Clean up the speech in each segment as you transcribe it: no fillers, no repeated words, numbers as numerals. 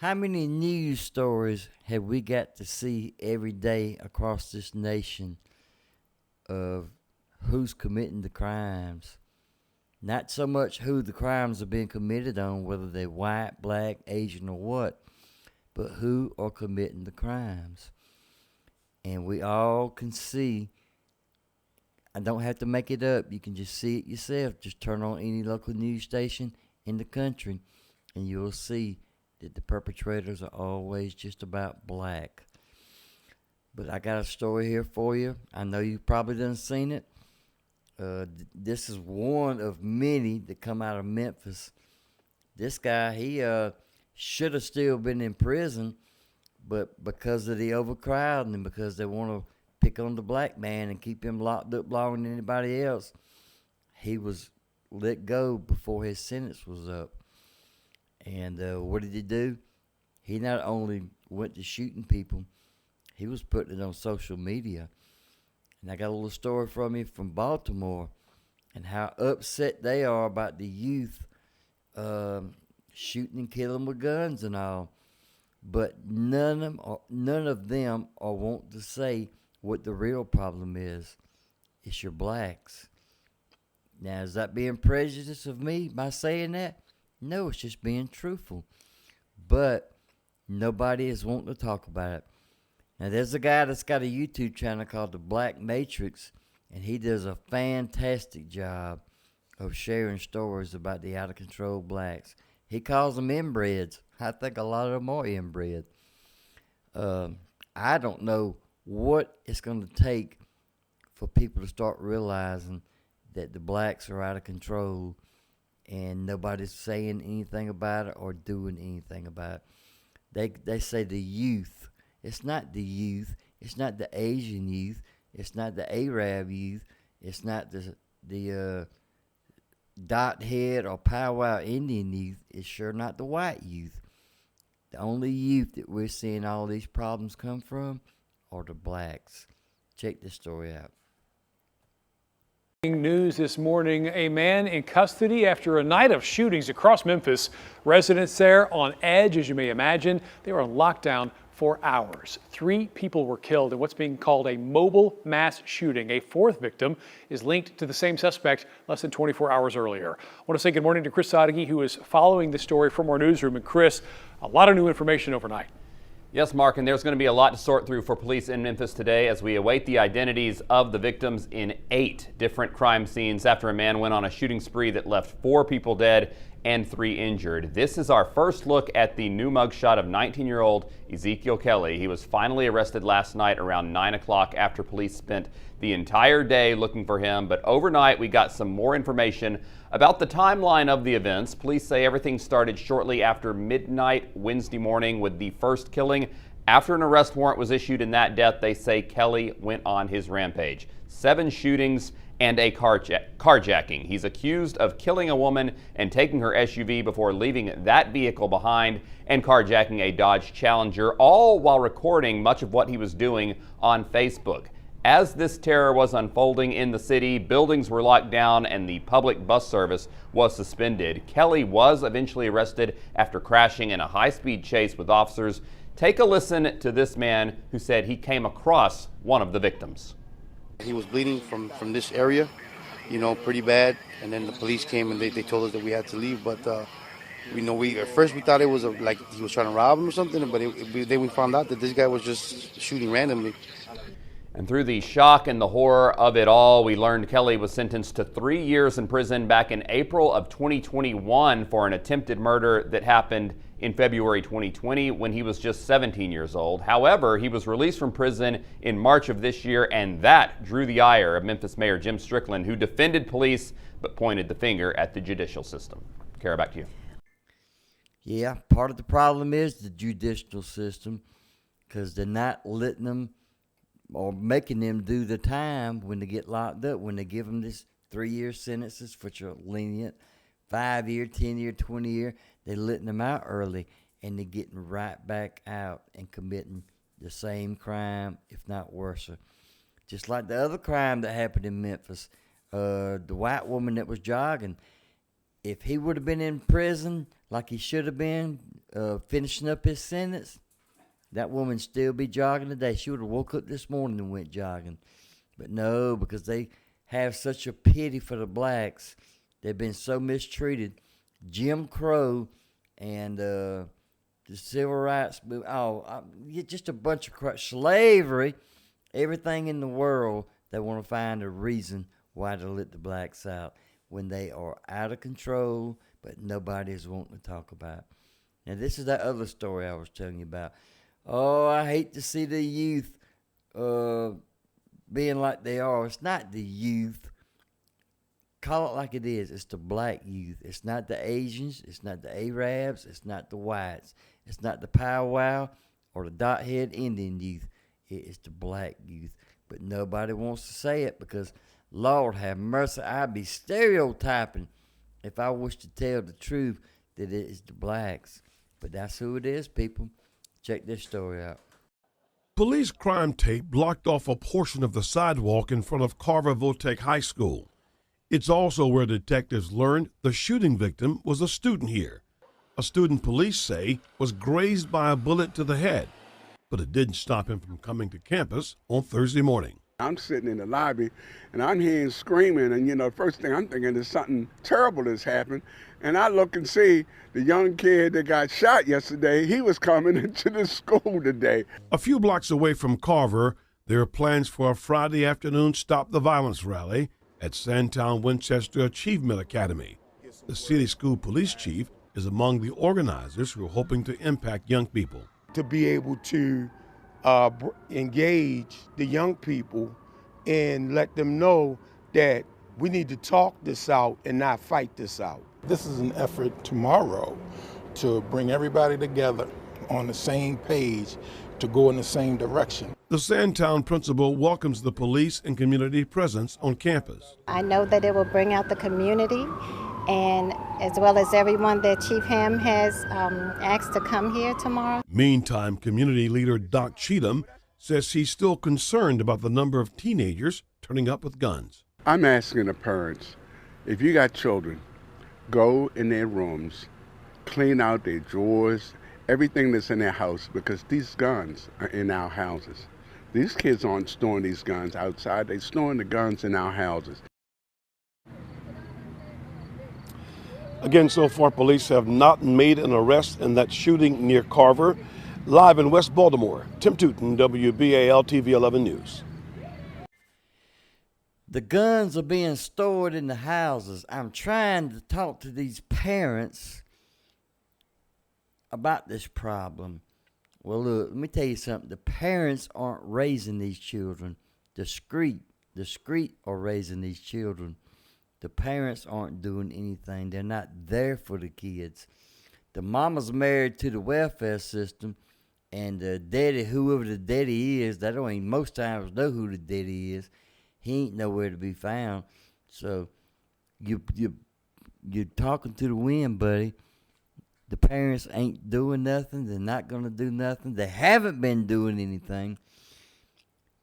How many news stories have we got to see every day across this nation of who's committing the crimes? Not so much who the crimes are being committed on, whether they're white, black, Asian, or what, but who are committing the crimes. And we all can see. I don't have to make it up. You can just see it yourself. Just turn on any local news station in the country, and you'll see that the perpetrators are always just about black. But I got a story here for you. I know you probably done seen it. This is one of many that come out of Memphis. This guy, he should have still been in prison, but because of the overcrowding and because they want to pick on the black man and keep him locked up longer than anybody else, he was let go before his sentence was up. And what did he do? He not only went to shooting people, he was putting it on social media. And I got a little story from him from Baltimore and how upset they are about the youth shooting and killing with guns and all. But none of them are want to say what the real problem is. It's your blacks. Now, is that being prejudiced of me by saying that? No, it's just being truthful. But nobody is wanting to talk about it. Now, there's a guy that's got a YouTube channel called The Black Matrix, and he does a fantastic job of sharing stories about the out-of-control blacks. He calls them inbreds. I think a lot of them are inbred. I don't know what it's going to take for people to start realizing that the blacks are out of control and nobody's saying anything about it or doing anything about it. They say the youth. It's not the youth. It's not the Asian youth. It's not the Arab youth. It's not the dot head or powwow Indian youth. It's sure not the white youth. The only youth that we're seeing all these problems come from are the blacks. Check this story out. News this morning, a man in custody after a night of shootings across Memphis. Residents there on edge, as you may imagine. They were on lockdown for hours. 3 people were killed in what's being called a mobile mass shooting. A 4th victim is linked to the same suspect less than 24 hours earlier. I want to say good morning to Chris Sadeghi, who is following the story from our newsroom. And Chris, a lot of new information overnight. Yes, Mark, and there's going to be a lot to sort through for police in Memphis today as we await the identities of the victims in 8 different crime scenes after a man went on a shooting spree that left 4 people dead and 3 injured. This is our first look at the new mugshot of 19-year-old Ezekiel Kelly. He was finally arrested last night around 9 o'clock after police spent the entire day looking for him. But overnight, we got some more information about the timeline of the events. Police say everything started shortly after midnight Wednesday morning with the first killing. After an arrest warrant was issued in that death, they say Kelly went on his rampage. 7 shootings and a carjacking. He's accused of killing a woman and taking her SUV before leaving that vehicle behind and carjacking a Dodge Challenger, all while recording much of what he was doing on Facebook. As this terror was unfolding in the city, buildings were locked down and the public bus service was suspended. Kelly was eventually arrested after crashing in a high-speed chase with officers. Take a listen to this man who said he came across one of the victims. He was bleeding from this area, pretty bad. And then the police came and they told us that we had to leave. But, at first we thought it was like he was trying to rob him or something. But then we found out that this guy was just shooting randomly. And through the shock and the horror of it all, we learned Kelly was sentenced to 3 years in prison back in April of 2021 for an attempted murder that happened in February 2020 when he was just 17 years old. However, he was released from prison in March of this year, and that drew the ire of Memphis Mayor Jim Strickland, who defended police but pointed the finger at the judicial system. Kara, back to you. Yeah, part of the problem is the judicial system because they're not letting them or making them do the time when they get locked up, when they give them this 3-year sentences, which are lenient, 5-year, 10-year, 20-year. They're letting them out early, and they're getting right back out and committing the same crime, if not worse. Just like the other crime that happened in Memphis, the white woman that was jogging. If he would have been in prison like he should have been finishing up his sentence, that woman still be jogging today. She would have woke up this morning and went jogging. But no, because they have such a pity for the blacks. They've been so mistreated. Jim Crow and the civil rights movement, just a bunch of slavery, everything in the world. They want to find a reason why to let the blacks out when they are out of control, but nobody is wanting to talk about. Now, this is that other story I was telling you about. Oh, I hate to see the youth being like they are. It's not the youth. Call it like it is. It's the black youth. It's not the Asians. It's not the Arabs. It's not the whites. It's not the powwow or the dot-head Indian youth. It is the black youth. But nobody wants to say it because, Lord have mercy, I'd be stereotyping if I was to tell the truth that it is the blacks. But that's who it is, people. Check this story out. Police crime tape blocked off a portion of the sidewalk in front of Carver Votech High School. It's also where detectives learned the shooting victim was a student here. A student police say was grazed by a bullet to the head, but it didn't stop him from coming to campus on Thursday morning. I'm sitting in the lobby and I'm hearing screaming, and the first thing I'm thinking is something terrible has happened. And I look and see the young kid that got shot yesterday, he was coming into the school today. A few blocks away from Carver, there are plans for a Friday afternoon Stop the Violence rally at Sandtown Winchester Achievement Academy. The city school police chief is among the organizers who are hoping to impact young people. To be able to engage the young people and let them know that we need to talk this out and not fight this out. This is an effort tomorrow to bring everybody together on the same page to go in the same direction. The Sandtown principal welcomes the police and community presence on campus. I know that it will bring out the community, and as well as everyone that Chief Ham has asked to come here tomorrow. Meantime, community leader Doc Cheatham says he's still concerned about the number of teenagers turning up with guns. I'm asking the parents, if you got children, go in their rooms, clean out their drawers, everything that's in their house, because these guns are in our houses. These kids aren't storing these guns outside, they're storing the guns in our houses. Again, so far, police have not made an arrest in that shooting near Carver. Live in West Baltimore, Tim Tootin, WBAL TV 11 News. The guns are being stored in the houses. I'm trying to talk to these parents about this problem. Well, look, let me tell you something. The parents aren't raising these children. The street are raising these children. The parents aren't doing anything. They're not there for the kids. The mama's married to the welfare system, and the daddy, whoever the daddy is, they don't even most times know who the daddy is. He ain't nowhere to be found. So you're talking to the wind, buddy. The parents ain't doing nothing. They're not going to do nothing. They haven't been doing anything.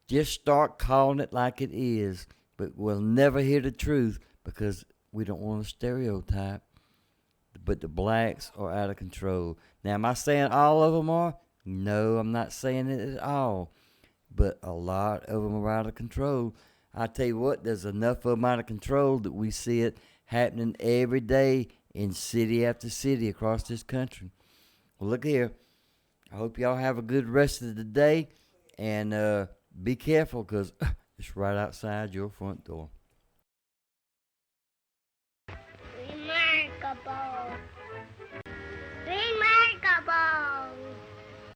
Just start calling it like it is. But we'll never hear the truth because we don't want to stereotype. But the blacks are out of control. Now, am I saying all of them are? No, I'm not saying it at all. But a lot of them are out of control. I tell you what, there's enough of them out of control that we see it happening every day in city after city across this country. Well, look here. I hope y'all have a good rest of the day. And be careful because it's right outside your front door. Remarkable. Remarkable.